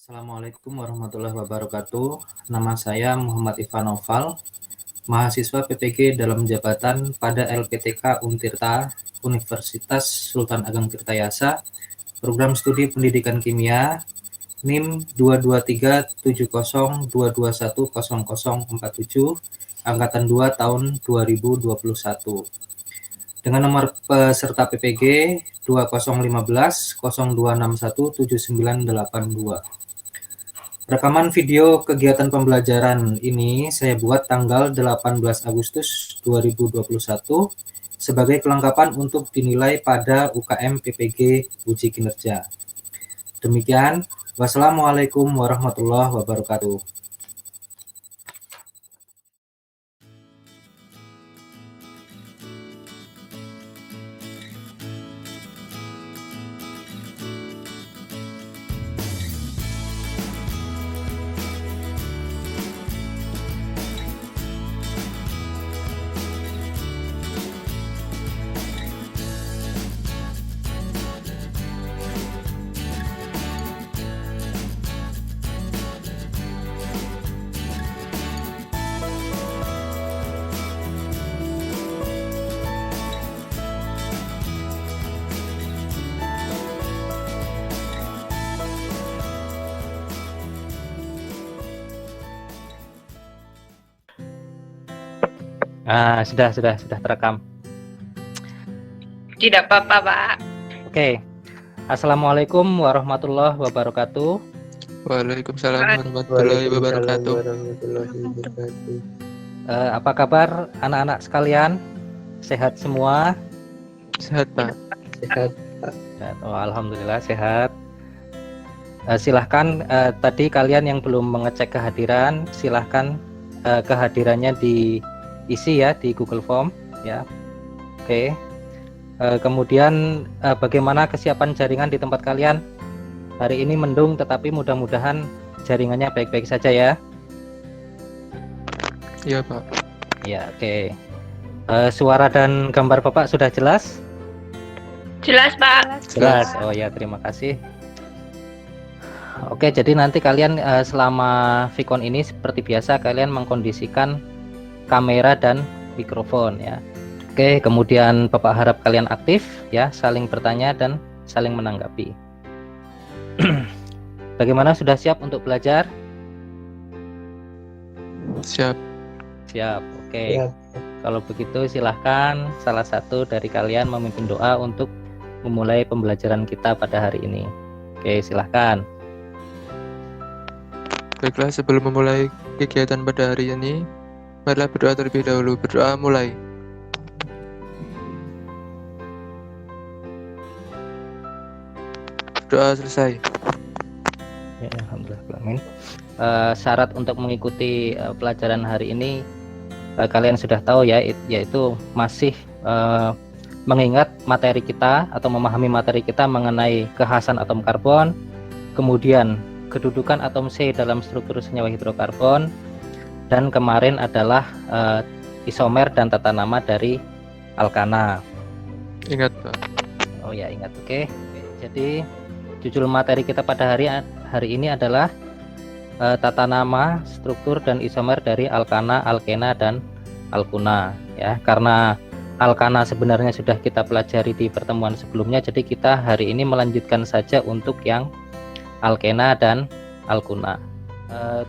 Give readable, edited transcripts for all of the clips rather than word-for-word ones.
Assalamualaikum warahmatullahi wabarakatuh. Nama saya Muhammad Ivan Noval, mahasiswa PPG dalam jabatan pada LPTK Untirta, Universitas Sultan Ageng Tirtayasa, Program Studi Pendidikan Kimia, NIM 2237022100047, Angkatan 2 tahun 2021. Dengan nomor peserta PPG 2015 02617982. Rekaman video kegiatan pembelajaran ini saya buat tanggal 18 Agustus 2021 sebagai kelengkapan untuk dinilai pada UKM PPG Uji Kinerja. Demikian, wassalamualaikum warahmatullahi wabarakatuh. Sudah terekam. Tidak apa-apa, Pak. Oke. Assalamualaikum warahmatullahi wabarakatuh. Waalaikumsalam warahmatullahi wabarakatuh. Apa kabar anak-anak sekalian? Sehat semua? Sehat, Pak. Sehat. Oh, alhamdulillah sehat. Silahkan tadi kalian yang belum mengecek kehadiran, silahkan kehadirannya diisi ya di Google Form ya. Oke. Kemudian bagaimana kesiapan jaringan di tempat kalian? Hari ini mendung tetapi mudah-mudahan jaringannya baik-baik saja ya. Iya, Pak. Ya, oke. Suara dan gambar Bapak sudah jelas? Jelas, Pak. Jelas. Oh ya, terima kasih. Oke, jadi nanti kalian selama Vicon ini seperti biasa kalian mengkondisikan kamera dan mikrofon ya. Oke, kemudian Bapak harap kalian aktif ya, saling bertanya dan saling menanggapi. Bagaimana, sudah siap untuk belajar? Siap. Siap. Oke. Siap. Kalau begitu silahkan salah satu dari kalian memimpin doa untuk memulai pembelajaran kita pada hari ini. Oke, silahkan. Baiklah, sebelum memulai kegiatan pada hari ini, marilah berdoa terlebih dahulu. Berdoa mulai. Berdoa selesai. Ya, alhamdulillah. Syarat untuk mengikuti pelajaran hari ini kalian sudah tahu ya, yaitu masih mengingat materi kita atau memahami materi kita mengenai kekhasan atom karbon, kemudian kedudukan atom C dalam struktur senyawa hidrokarbon, dan kemarin adalah isomer dan tata nama dari alkana. Ingat, Pak. Oh ya, ingat. Oke. Jadi judul materi kita pada hari ini adalah tata nama, struktur dan isomer dari alkana, alkena dan alkuna ya. Karena alkana sebenarnya sudah kita pelajari di pertemuan sebelumnya, jadi kita hari ini melanjutkan saja untuk yang alkena dan alkuna.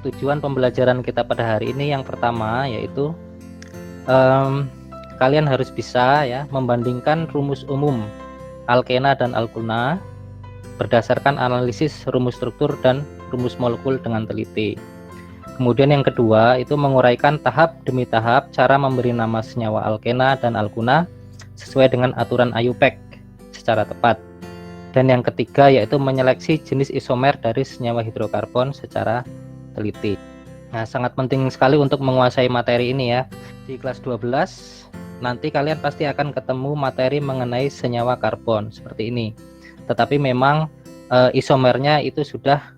Tujuan pembelajaran kita pada hari ini yang pertama yaitu kalian harus bisa ya membandingkan rumus umum alkena dan alkuna berdasarkan analisis rumus struktur dan rumus molekul dengan teliti. Kemudian yang kedua itu menguraikan tahap demi tahap cara memberi nama senyawa alkena dan alkuna sesuai dengan aturan IUPAC secara tepat. Dan yang ketiga yaitu menyeleksi jenis isomer dari senyawa hidrokarbon secara teliti. Nah, sangat penting sekali untuk menguasai materi ini ya. Di kelas 12 nanti kalian pasti akan ketemu materi mengenai senyawa karbon seperti ini. Tetapi memang isomernya itu sudah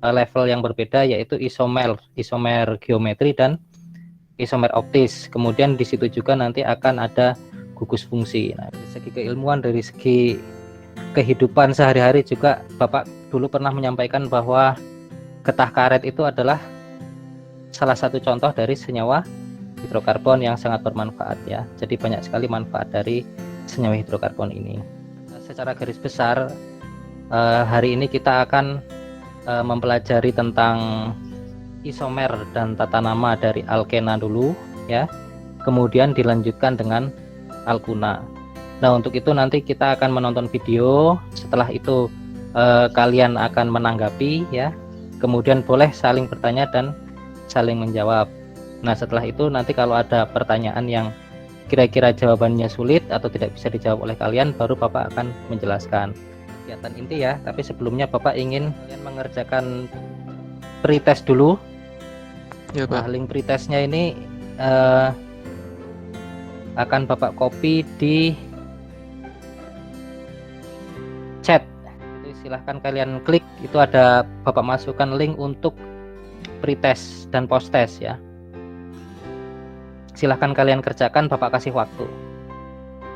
level yang berbeda, yaitu isomer geometri dan isomer optis. Kemudian di situ juga nanti akan ada gugus fungsi. Nah, dari segi keilmuan, dari segi kehidupan sehari-hari juga Bapak dulu pernah menyampaikan bahwa getah karet itu adalah salah satu contoh dari senyawa hidrokarbon yang sangat bermanfaat ya. Jadi banyak sekali manfaat dari senyawa hidrokarbon ini. Secara garis besar hari ini kita akan mempelajari tentang isomer dan tata nama dari alkena dulu ya. Kemudian dilanjutkan dengan alkuna. Nah, untuk itu nanti kita akan menonton video. Setelah itu kalian akan menanggapi ya. Kemudian boleh saling bertanya dan saling menjawab. Nah, setelah itu nanti kalau ada pertanyaan yang kira-kira jawabannya sulit atau tidak bisa dijawab oleh kalian, baru Bapak akan menjelaskan kegiatan inti ya. Tapi sebelumnya Bapak ingin kalian mengerjakan pretest dulu. Ya, Nah, Pak. link pretestnya ini akan Bapak copy di chat. Itu silahkan kalian klik, itu ada Bapak masukkan link untuk pretest dan posttest ya. Silahkan kalian kerjakan, Bapak kasih waktu.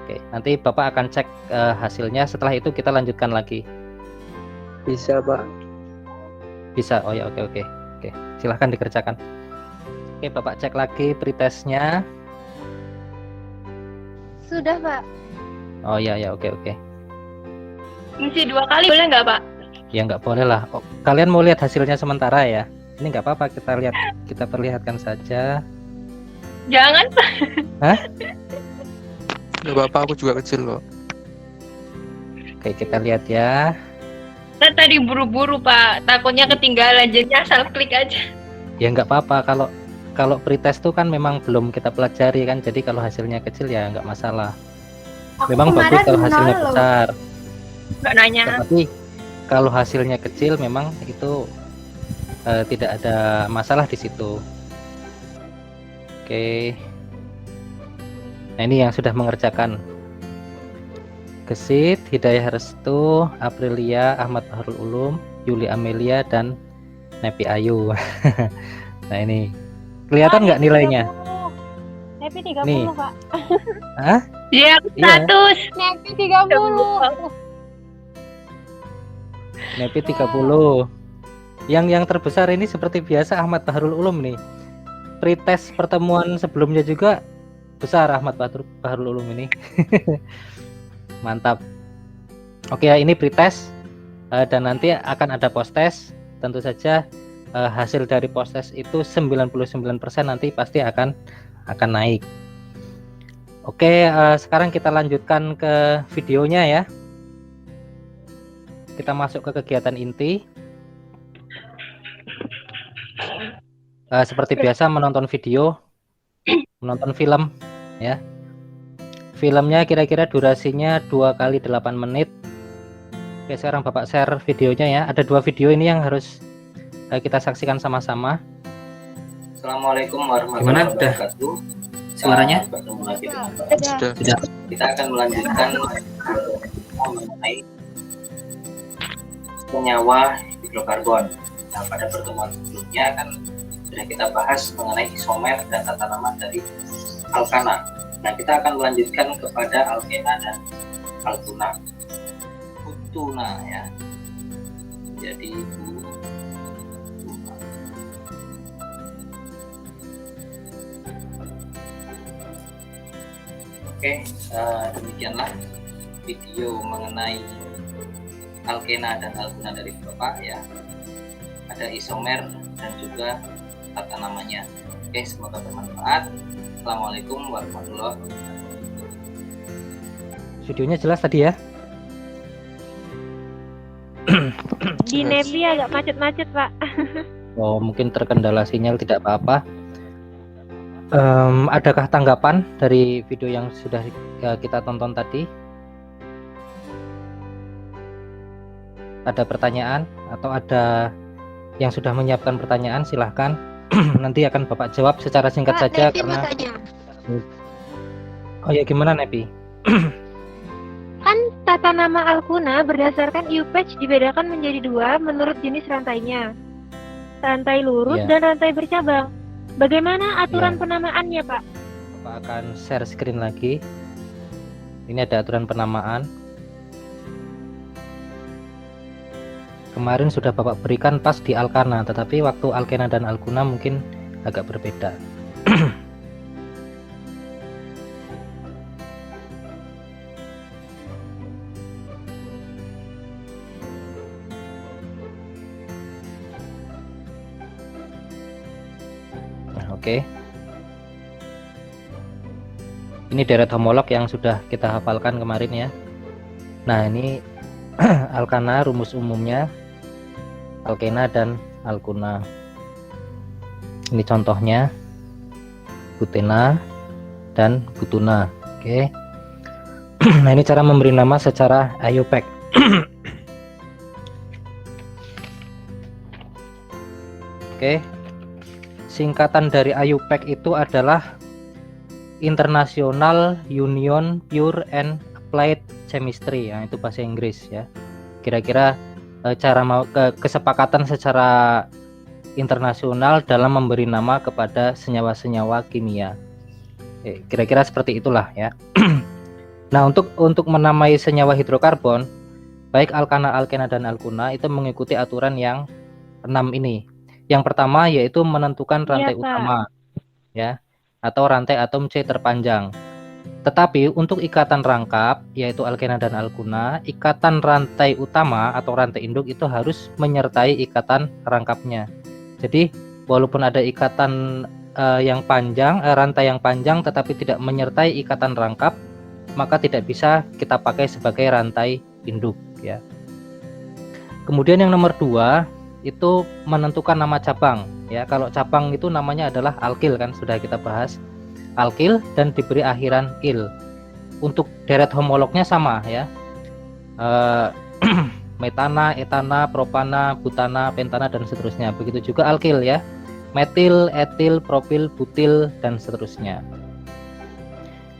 Oke, nanti Bapak akan cek hasilnya. Setelah itu kita lanjutkan lagi. Bisa, Pak. Bisa? Oh ya, oke. Silahkan dikerjakan. Oke, Bapak cek lagi pretestnya. Sudah, Pak. Oh ya, oke. Ngisi 2 kali boleh nggak, Pak? Ya nggak boleh lah. Oh, kalian mau lihat hasilnya sementara ya? Ini nggak apa-apa, kita perlihatkan saja. Jangan, Pak. Nggak apa-apa, aku juga kecil kok. Oke, kita lihat ya. Saya tadi buru-buru, Pak. Takutnya ketinggalan, jadi asal klik aja. Ya nggak apa-apa, kalau pretest tuh kan memang belum kita pelajari kan, jadi kalau hasilnya kecil ya nggak masalah. Memang bagus kalau hasilnya besar, Nggak nanya. tapi kalau hasilnya kecil memang itu tidak ada masalah di situ. Oke. Nah, ini yang sudah mengerjakan. Gesit, Hidayah Restu, Aprilia, Ahmad Bahrul Ulum, Yuli Amelia, dan Nepi Ayu. Nah, ini kelihatan nggak nilainya? Nepi 30, Nih. Pak. Hah? Iya, Iya. status. Nepi 30. Nepi 30. Yang terbesar ini seperti biasa Ahmad Bahrul Ulum nih. Pretest pertemuan sebelumnya juga besar Ahmad Bahrul Ulum ini. Mantap. Oke ya, ini pretest dan nanti akan ada posttest. Tentu saja hasil dari posttest itu 99% nanti pasti akan naik. Oke, sekarang kita lanjutkan ke videonya ya. Kita masuk ke kegiatan inti. Seperti biasa menonton video, menonton film ya. Filmnya kira-kira durasinya 2 kali 8 menit. Oke, sekarang Bapak share videonya ya. Ada 2 video ini yang harus kita saksikan sama-sama. Assalamualaikum warahmatullahi wabarakatuh. Suaranya? Bertemu lagi dengan Bapak. Sudah. Kita akan melanjutkan mengenai senyawa hidrokarbon. Nah, pada pertemuan sebelumnya kan sudah kita bahas mengenai isomer dan tata nama dari alkana. Nah, kita akan melanjutkan kepada alkena dan alkuna. Utuna ya. Jadi utuna. Oke, demikianlah video mengenai alkena dan alkuna dari Bapak ya. Ada isomer dan juga tata namanya. Oke, semoga bermanfaat. Assalamualaikum warahmatullahi wabarakatuh. Videonya jelas tadi ya. Di Nepi agak macet-macet, Pak. Oh, mungkin terkendala sinyal, tidak apa-apa. Adakah tanggapan dari video yang sudah kita tonton tadi? Ada pertanyaan atau ada yang sudah menyiapkan pertanyaan? Silahkan. Nanti akan Bapak jawab secara singkat saja karena. Oh ya, gimana Nepi? Kan tata nama alkuna berdasarkan U-patch dibedakan menjadi 2 menurut jenis rantainya. Rantai lurus Iya. dan rantai bercabang. Bagaimana aturan Iya. penamaannya, Pak? Bapak akan share screen lagi. Ini ada aturan penamaan. kemarin sudah Bapak berikan pas di alkana, tetapi waktu alkena dan alkuna mungkin agak berbeda. Nah, oke. Ini deret homolog yang sudah kita hafalkan kemarin ya. Nah, ini alkana rumus umumnya, alkena dan alkuna. Ini contohnya butena dan butuna. Oke. Nah, ini cara memberi nama secara IUPAC. Oke. Singkatan dari IUPAC itu adalah International Union Pure and Applied Chemistry. Itu bahasa Inggris ya. Kira-kira cara kesepakatan secara internasional dalam memberi nama kepada senyawa-senyawa kimia. Kira-kira seperti itulah ya. Nah, untuk menamai senyawa hidrokarbon, baik alkana, alkena dan alkuna itu mengikuti aturan yang 6 ini. Yang pertama yaitu menentukan rantai utama ya, atau rantai atom C terpanjang. Tetapi untuk ikatan rangkap yaitu alkena dan alkuna, ikatan rantai utama atau rantai induk itu harus menyertai ikatan rangkapnya. Jadi walaupun ada ikatan yang panjang, rantai yang panjang tetapi tidak menyertai ikatan rangkap, maka tidak bisa kita pakai sebagai rantai induk ya. Kemudian yang nomor 2 itu menentukan nama cabang ya. Kalau cabang itu namanya adalah alkil kan, sudah kita bahas alkil dan diberi akhiran il. Untuk deret homolognya sama ya, metana, etana, propana, butana, pentana dan seterusnya. Begitu juga alkil ya, metil, etil, propil, butil dan seterusnya.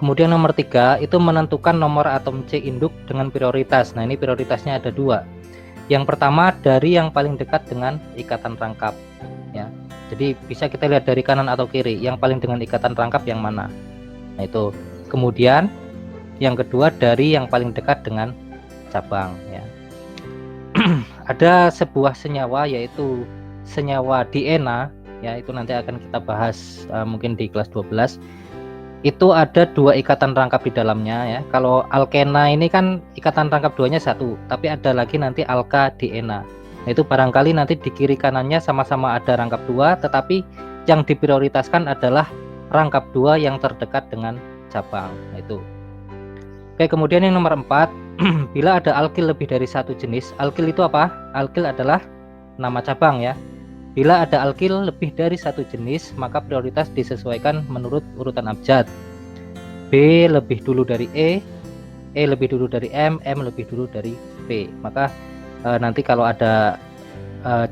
Kemudian nomor 3 itu menentukan nomor atom C induk dengan prioritas. Nah, ini prioritasnya ada 2. Yang pertama dari yang paling dekat dengan ikatan rangkap ya. Jadi bisa kita lihat dari kanan atau kiri, yang paling dengan ikatan rangkap yang mana. Nah, itu. Kemudian yang kedua dari yang paling dekat dengan cabang ya. Ada sebuah senyawa yaitu senyawa diena ya, itu nanti akan kita bahas mungkin di kelas 12. Itu ada 2 ikatan rangkap di dalamnya ya. Kalau alkena ini kan ikatan rangkap 2-nya 1, tapi ada lagi nanti alka diena. Nah, itu barangkali nanti di kiri kanannya sama-sama ada rangkap 2, tetapi yang diprioritaskan adalah rangkap 2 yang terdekat dengan cabang. Nah, itu. Oke, kemudian yang nomor 4, bila ada alkil lebih dari 1 jenis, alkil itu apa? Alkil adalah nama cabang ya. Bila ada alkil lebih dari 1 jenis, maka prioritas disesuaikan menurut urutan abjad. B lebih dulu dari E lebih dulu dari M lebih dulu dari P. Maka nanti kalau ada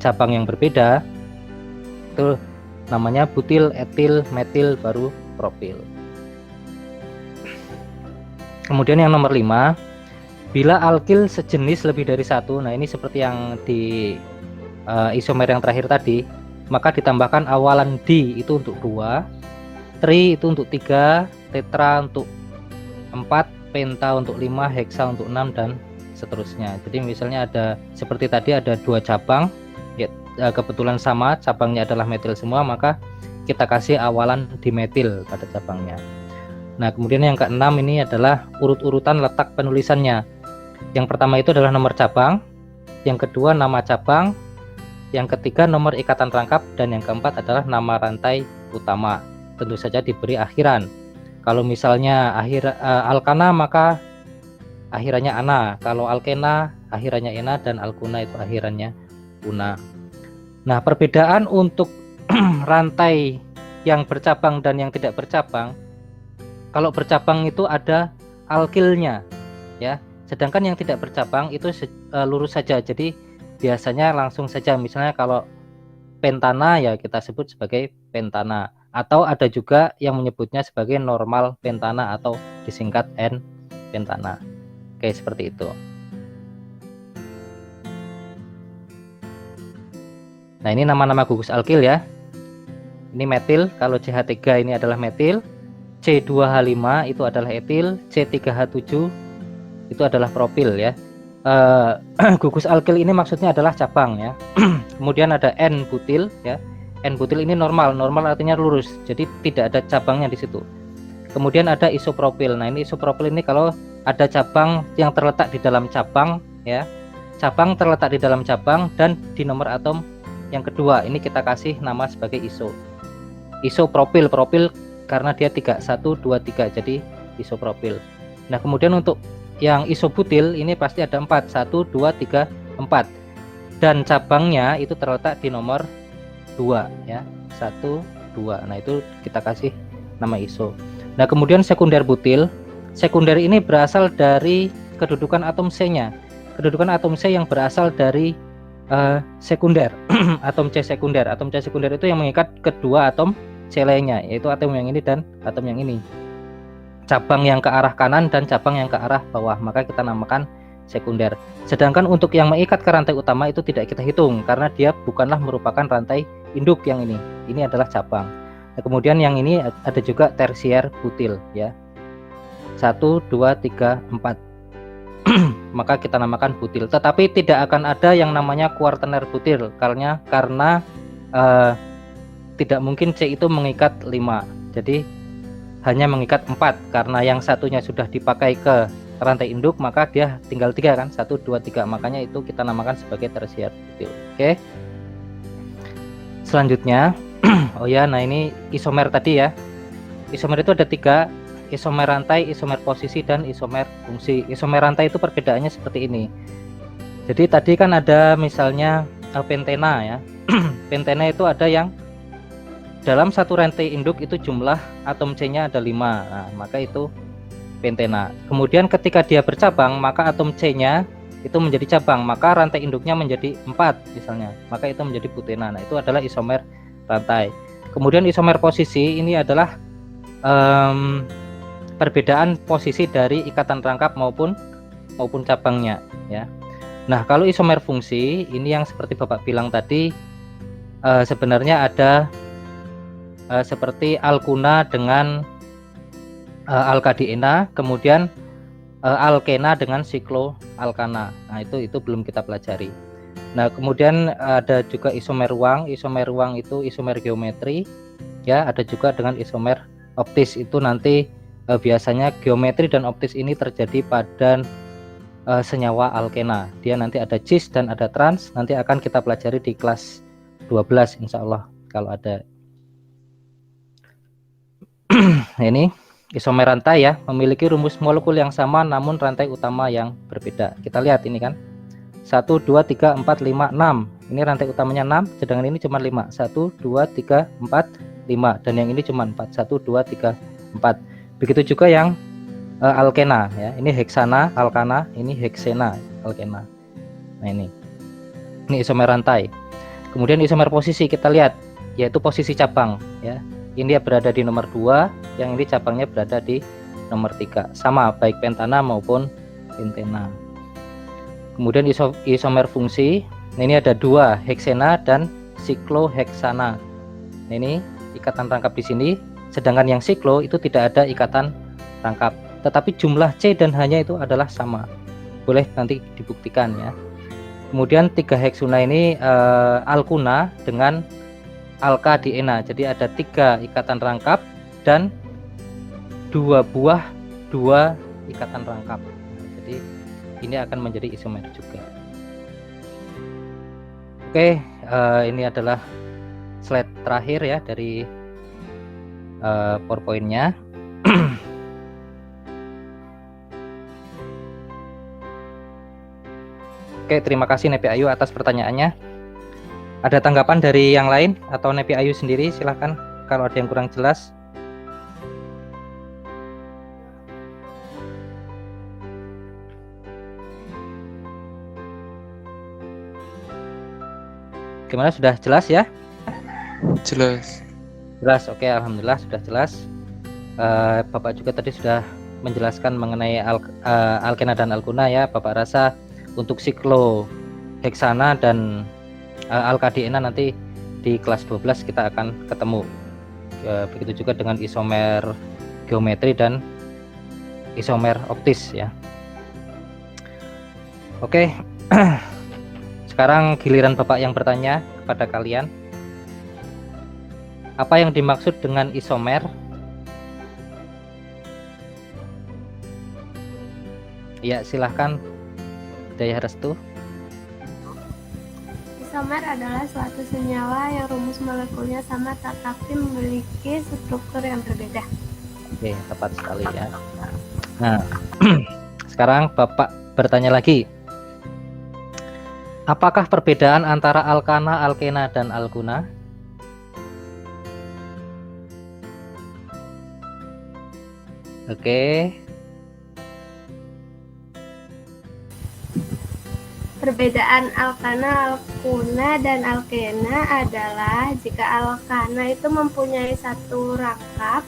cabang yang berbeda, itu namanya butil, etil, metil, baru propil. Kemudian yang nomor 5, bila alkil sejenis lebih dari 1, nah ini seperti yang di isomer yang terakhir tadi, maka ditambahkan awalan D itu untuk 2, tri itu untuk 3, tetra untuk 4, penta untuk 5, heksa untuk 6 dan seterusnya. Jadi misalnya ada seperti tadi ada 2 cabang ya, kebetulan sama cabangnya adalah metil semua, maka kita kasih awalan dimetil pada cabangnya. Nah, kemudian yang ke-6 ini adalah urut-urutan letak penulisannya. Yang pertama itu adalah nomor cabang, yang kedua nama cabang, yang ketiga nomor ikatan rangkap, dan yang keempat adalah nama rantai utama. Tentu saja diberi akhiran. Kalau misalnya alkana maka akhirannya ana, kalau alkena akhirannya ena, dan alkuna itu akhirannya una. Nah, perbedaan untuk rantai yang bercabang dan yang tidak bercabang, kalau bercabang itu ada alkilnya ya, sedangkan yang tidak bercabang itu lurus saja. Jadi biasanya langsung saja, misalnya kalau pentana ya kita sebut sebagai pentana, atau ada juga yang menyebutnya sebagai normal pentana atau disingkat N pentana. Oke, seperti itu. Nah, ini nama-nama gugus alkil ya. Ini metil, kalau CH3 ini adalah metil, C2H5 itu adalah etil, C3H7 itu adalah propil ya. gugus alkil ini maksudnya adalah cabang ya. Kemudian ada N-butil ya. N-butil ini normal artinya lurus, jadi tidak ada cabangnya di situ. Kemudian ada isopropil. Nah, ini isopropil ini kalau ada cabang yang terletak di dalam cabang ya. Cabang terletak di dalam cabang dan di nomor atom yang kedua ini kita kasih nama sebagai iso. Isopropil, propil karena dia 3 1 2 3 jadi isopropil. Nah, kemudian untuk yang isobutil ini pasti ada 4 1 2 3 4 dan cabangnya itu terletak di nomor 2 ya 1 2. Nah, itu kita kasih nama iso. Nah, kemudian sekunder butil. Sekunder ini berasal dari kedudukan atom C-nya. Kedudukan atom C yang berasal dari sekunder. Atom C sekunder. Atom C sekunder itu yang mengikat kedua atom C lainnya, yaitu atom yang ini dan atom yang ini. Cabang yang ke arah kanan dan cabang yang ke arah bawah, maka kita namakan sekunder. Sedangkan untuk yang mengikat ke rantai utama itu tidak kita hitung karena dia bukanlah merupakan rantai induk yang ini. Ini adalah cabang. Nah, kemudian yang ini ada juga tersier butil ya. 1 2 3 4. Maka kita namakan butil. Tetapi tidak akan ada yang namanya kuartener butil karena tidak mungkin C itu mengikat 5. Jadi hanya mengikat 4 karena yang satunya sudah dipakai ke rantai induk, maka dia tinggal 3 kan, 1 2 3. Makanya itu kita namakan sebagai tersier butil. Oke. Selanjutnya oh ya, nah ini isomer tadi ya. Isomer itu ada 3, isomer rantai, isomer posisi, dan isomer fungsi. Isomer rantai itu perbedaannya seperti ini. Jadi tadi kan ada misalnya pentena ya. Pentena itu ada yang dalam satu rantai induk itu jumlah atom C-nya ada 5. Nah, maka itu pentena. Kemudian ketika dia bercabang, maka atom C-nya itu menjadi cabang, maka rantai induknya menjadi 4 misalnya. Maka itu menjadi butena. Nah, itu adalah isomer rantai. Kemudian isomer posisi ini adalah perbedaan posisi dari ikatan rangkap maupun cabangnya ya. Nah, kalau isomer fungsi ini yang seperti Bapak bilang tadi, sebenarnya ada seperti alkuna dengan alkadiena, kemudian alkena dengan sikloalkana. Nah, itu belum kita pelajari. Nah, kemudian ada juga isomer ruang. Isomer ruang itu isomer geometri ya, ada juga dengan isomer optis. Itu nanti biasanya geometri dan optis ini terjadi pada senyawa alkena. Dia nanti ada cis dan ada trans, nanti akan kita pelajari di kelas 12 insya Allah kalau ada. Ini isomer rantai ya, memiliki rumus molekul yang sama namun rantai utama yang berbeda. Kita lihat ini kan 1 2 3 4 5 6. Ini rantai utamanya 6, sedangkan ini cuma 5. 1 2 3 4 5 dan yang ini cuma 4. 1 2 3 4. Begitu juga yang alkena ya. Ini heksana alkana, ini heksena alkena. Nah, ini isomer rantai. Kemudian isomer posisi kita lihat yaitu posisi cabang ya. Ini dia berada di nomor 2, yang ini cabangnya berada di nomor 3. Sama baik pentana maupun pentena. Kemudian isomer fungsi. Nah, ini ada 2, heksena dan sikloheksana. Nah, ini ikatan rangkap di sini, sedangkan yang siklo itu tidak ada ikatan rangkap. Tetapi jumlah C dan H-nya itu adalah sama. Boleh nanti dibuktikan ya. Kemudian 3 heksuna ini alkuna dengan alkadiena. Jadi ada 3 ikatan rangkap dan 2 ikatan rangkap. Nah, jadi ini akan menjadi isomer juga. Oke, ini adalah slide terakhir ya dari PowerPoint-nya. Oke, terima kasih Nepi Ayu atas pertanyaannya. Ada tanggapan dari yang lain atau Nepi Ayu sendiri? Silahkan kalau ada yang kurang jelas. Gimana, sudah jelas ya? Jelas. Jelas, oke, alhamdulillah sudah jelas. Bapak juga tadi sudah menjelaskan mengenai alkena dan alkuna ya. Bapak rasa untuk sikloheksana dan alkadiena nanti di kelas 12 kita akan ketemu. Begitu juga dengan isomer geometri dan isomer optis ya. Oke. Sekarang giliran Bapak yang bertanya kepada kalian. Apa yang dimaksud dengan isomer? Ya, silahkan Daya Restu. Isomer adalah suatu senyawa yang rumus molekulnya sama tetapi memiliki struktur yang berbeda. Oke, tepat sekali ya. Nah, sekarang Bapak bertanya lagi. Apakah perbedaan antara alkana, alkena, dan alkuna? Oke. Perbedaan alkana, alkuna, dan alkena adalah jika alkana itu mempunyai satu rangkap,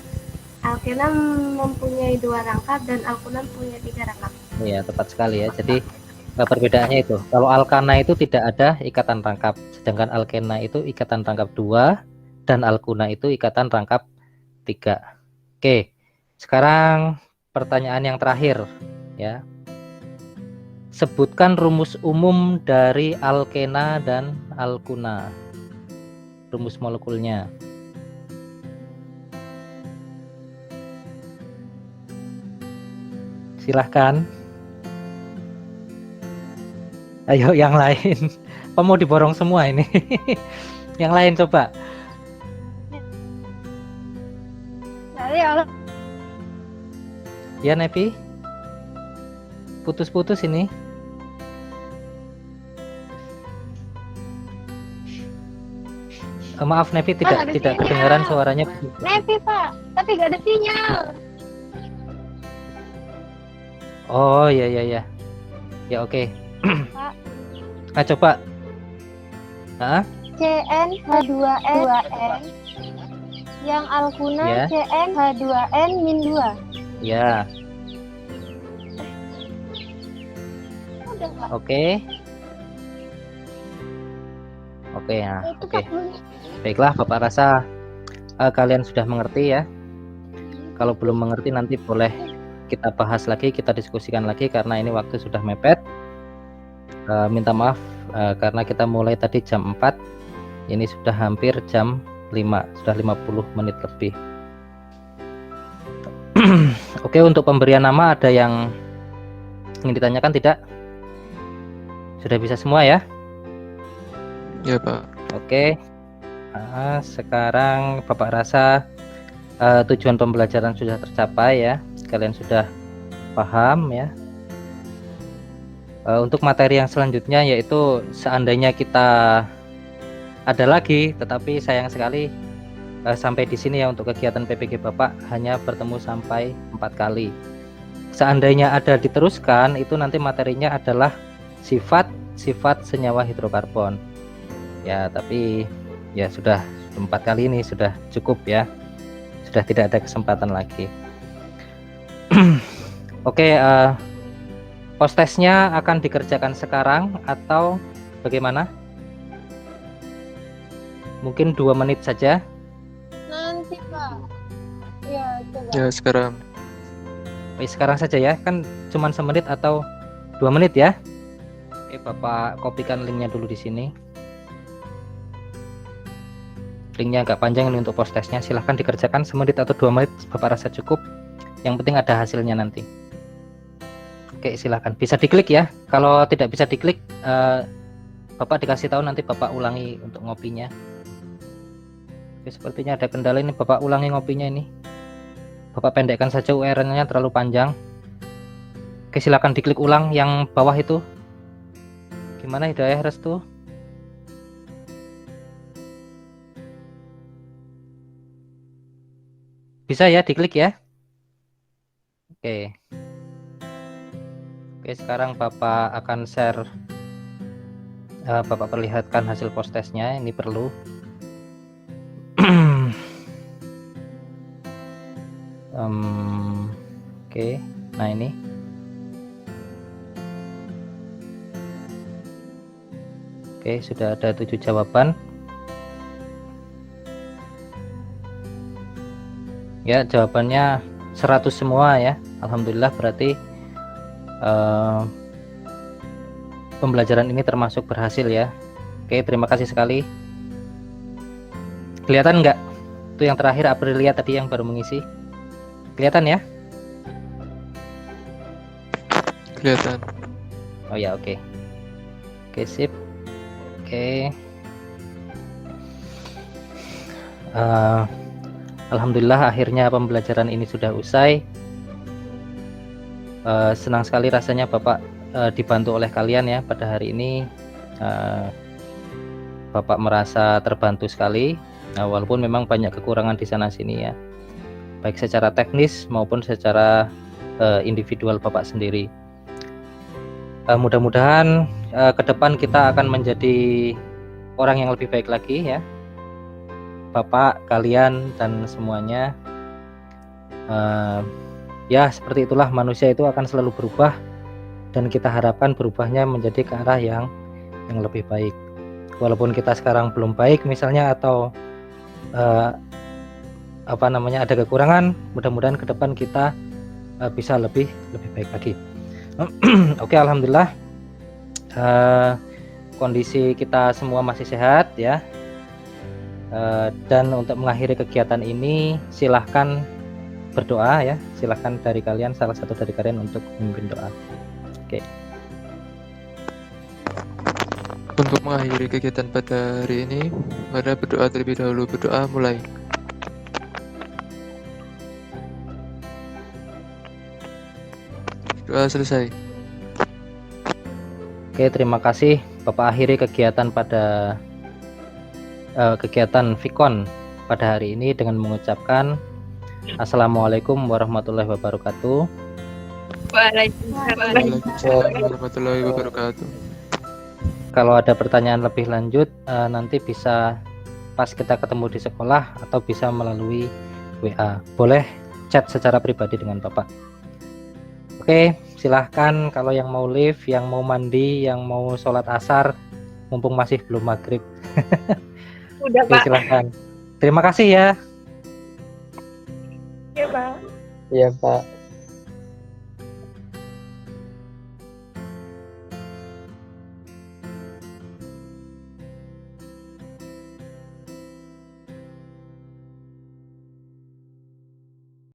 alkena mempunyai dua rangkap, dan alkuna mempunyai tiga rangkap. Iya, tepat sekali ya. Jadi perbedaannya itu, kalau alkana itu tidak ada ikatan rangkap, sedangkan alkena itu ikatan rangkap 2 dan alkuna itu ikatan rangkap 3. Oke, sekarang pertanyaan yang terakhir ya. Sebutkan rumus umum dari alkena dan alkuna. Rumus molekulnya. Silahkan. Ayo yang lain. Apa mau diborong semua ini? Yang lain coba. Ya Nevi. Putus-putus ini. Maaf Nevi, tidak kedengaran suaranya. Nevi Pak, tapi gak ada sinyal. Oh ya. Ya oke. Pak. Nah coba. Hah? CnH2n yang alkuna Ya. CnH2n-2. Ya. Udah Pak. Oke. Oke ya. Itu Oke. Pak. Baiklah, Bapak rasa kalian sudah mengerti ya. Kalau belum mengerti nanti boleh kita bahas lagi, kita diskusikan lagi karena ini waktu sudah mepet. Minta maaf karena kita mulai tadi jam 4. Ini sudah hampir jam 5, sudah 50 menit lebih. Oke, untuk pemberian nama ada yang ingin ditanyakan tidak? Sudah bisa semua ya? Ya Pak. Oke. Sekarang Bapak rasa tujuan pembelajaran sudah tercapai ya. Kalian sudah paham ya. Untuk materi yang selanjutnya yaitu seandainya kita ada lagi, tetapi sayang sekali sampai di sini ya untuk kegiatan PPG Bapak hanya bertemu sampai 4 kali. Seandainya ada diteruskan, itu nanti materinya adalah sifat senyawa hidrokarbon. Ya, tapi ya sudah 4 kali ini sudah cukup ya. Sudah tidak ada kesempatan lagi. Oke, post testnya akan dikerjakan sekarang atau bagaimana? Mungkin 2 menit saja. Nanti Pak. Ya, coba. Ya sekarang. Sekarang saja ya, kan cuman semenit atau 2 menit ya. Oke, Bapak kopikan linknya dulu di sini. Linknya agak panjang ini untuk post testnya. Silahkan dikerjakan semenit atau 2 menit, Bapak rasa cukup. Yang penting ada hasilnya nanti. Oke, silahkan. Bisa diklik ya. Kalau tidak bisa diklik, Bapak dikasih tahu nanti Bapak ulangi untuk ngopinya. Oke, sepertinya ada kendala ini. Bapak ulangi ngopinya ini. Bapak pendekkan saja URL-nya terlalu panjang. Oke, silakan diklik ulang yang bawah itu. Gimana Hidayah Restu? Bisa ya diklik ya? Oke. Oke, sekarang Bapak akan share. Bapak perlihatkan hasil post testnya. Ini perlu. Oke, nah ini. Oke, sudah ada 7 jawaban. Ya, jawabannya 100 semua ya. Alhamdulillah, berarti pembelajaran ini termasuk berhasil ya. Oke, terima kasih sekali. Kelihatan nggak? Itu yang terakhir Aprilia tadi yang baru mengisi. Kelihatan ya? Kelihatan. Oh ya, oke. Oke, sip. Oke. Alhamdulillah akhirnya pembelajaran ini sudah usai. Senang sekali rasanya Bapak dibantu oleh kalian ya pada hari ini. Bapak merasa terbantu sekali. Walaupun memang banyak kekurangan di sana sini ya, baik secara teknis maupun secara individual Bapak sendiri. Mudah-mudahan ke depan kita akan menjadi orang yang lebih baik lagi ya, Bapak, kalian, dan semuanya. Ya seperti itulah, manusia itu akan selalu berubah, dan kita harapkan berubahnya menjadi ke arah yang lebih baik. Walaupun kita sekarang belum baik misalnya, atau ada kekurangan, mudah-mudahan ke depan kita bisa lebih baik lagi. Oke, alhamdulillah kondisi kita semua masih sehat ya. Dan untuk mengakhiri kegiatan ini silahkan berdoa ya, silahkan dari kalian, salah satu dari kalian untuk memimpin doa. Oke. Untuk mengakhiri kegiatan pada hari ini, mari berdoa terlebih dahulu. Berdoa mulai. Doa selesai. Oke, terima kasih. Bapak akhiri kegiatan pada kegiatan Vikon pada hari ini dengan mengucapkan Assalamualaikum warahmatullahi wabarakatuh. Waalaikumsalam warahmatullahi wabarakatuh. Kalau ada pertanyaan lebih lanjut nanti bisa pas kita ketemu di sekolah atau bisa melalui WA. Boleh chat secara pribadi dengan Bapak. Oke, silahkan kalau yang mau live, yang mau mandi, yang mau sholat asar, mumpung masih belum maghrib. Udah, Oke, Pak. silahkan. Terima kasih ya. Ya, Pak. Iya, Pak.